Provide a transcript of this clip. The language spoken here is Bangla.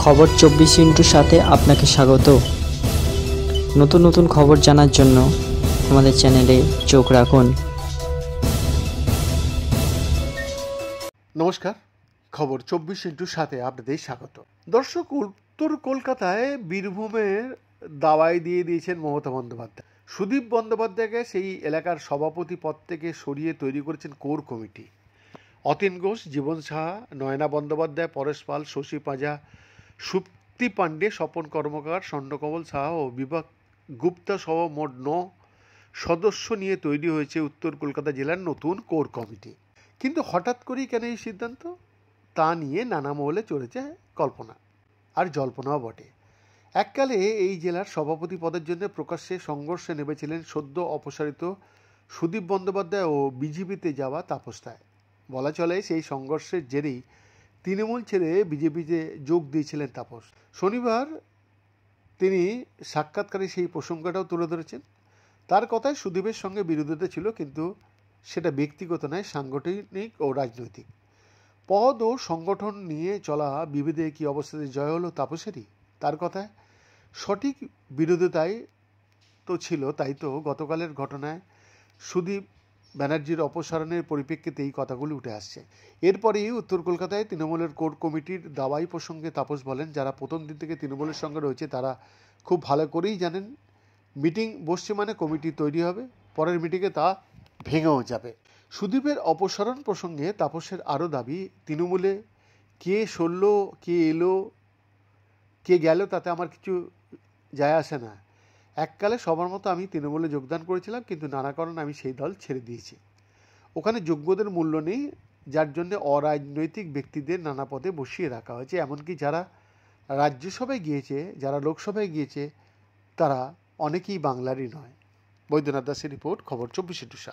খবর 24 সাথে আপনাকে স্বাগত। নতুন নতুন খবর জানার জন্য আমাদের চ্যানেলে চোখ রাখুন। নমস্কার, খবর 24/7 আপনাদের স্বাগত। দর্শক, উত্তর কলকাতায় বীরভূমের দাওয়াই দিয়ে দিয়েছেন মমতা বন্দ্যোপাধ্যায়। সুদীপ বন্দ্যোপাধ্যায়কে সেই এলাকার সভাপতি পদ থেকে সরিয়ে তৈরি করেছেন কোর কমিটি। অতীন ঘোষ, জীবন সাহা, নয়না বন্দ্যোপাধ্যায়, পরেশ পাল, শশী পাঁজা, সুপ্তি পাণ্ডে, স্বপন কর্মকার, স্বর্ণকমল সাহা ও বিভাগ গুপ্তা সহ মোট 9 সদস্য নিয়ে তৈরি হয়েছে উত্তর কলকাতা জেলার নতুন কোর কমিটি। কিন্তু হঠাৎ করেই কেন এই সিদ্ধান্ত, তা নিয়ে নানা মহলে চলেছে কল্পনা আর জল্পনাও বটে। এককালে এই জেলার সভাপতি পদের জন্য প্রকাশ্যে সংঘর্ষে নেমেছিলেন সদ্য অপসারিত সুদীপ বন্দ্যোপাধ্যায় ও বিজেপিতে যাওয়া তাপস রায়। বলা চলে সেই সংঘর্ষের জেরেই তৃণমূল ছেড়ে বিজেপিতে যোগ দিয়েছিলেন তাপস। শনিবার তিনি সাক্ষাৎকারে সেই প্রসঙ্গটাও তুলে ধরেছেন। তার কথায় সুদীপের সঙ্গে বিরোধিতা ছিল, কিন্তু সেটা ব্যক্তিগত নয়, সাংগঠনিক ও রাজনৈতিক। পদ ও সংগঠন নিয়ে চলা বিভেদে কি অবস্থাতে জয় হলো তাপসেরই? তার কথায় সঠিক বিরোধিতাই তো ছিল, তাই তো গতকালের ঘটনায় সুদীপ ব্যানার্জির অপসারণের পরিপ্রেক্ষিতে এই কথাগুলি উঠে আসছে। এরপরেই উত্তর কলকাতায় তৃণমূলের কোর কমিটির দাওয়াই প্রসঙ্গে তাপস বলেন, যারা প্রথম দিন থেকে তৃণমূলের সঙ্গে রয়েছে তারা খুব ভালো করেই জানেন মিটিং বসছে মানে কমিটি তৈরি হবে, পরের মিটিংয়ে তা ভেঙেও যাবে। সুদীপের অপসারণ প্রসঙ্গে তাপসের আরও দাবি, তৃণমূলে কে সরল, কে এলো, কে গেল তাতে আমার কিছু যায় আসে না। এককালে সবার মতো আমি তৃণমূলে যোগদান করেছিলাম, কিন্তু নানা কারণে আমি সেই দল ছেড়ে দিয়েছি। ওখানে যোগ্যদের মূল্য নেই, যার জন্য অরাজনৈতিক ব্যক্তিদের নানা পদে বসিয়ে রাখা হয়েছে। এমনকি যারা রাজ্যসভায় গিয়েছে, যারা লোকসভায় গিয়েছে, তারা অনেকেই বাংলারই নয়। বৈদ্যনাথ দাসের রিপোর্ট, খবর 24/7।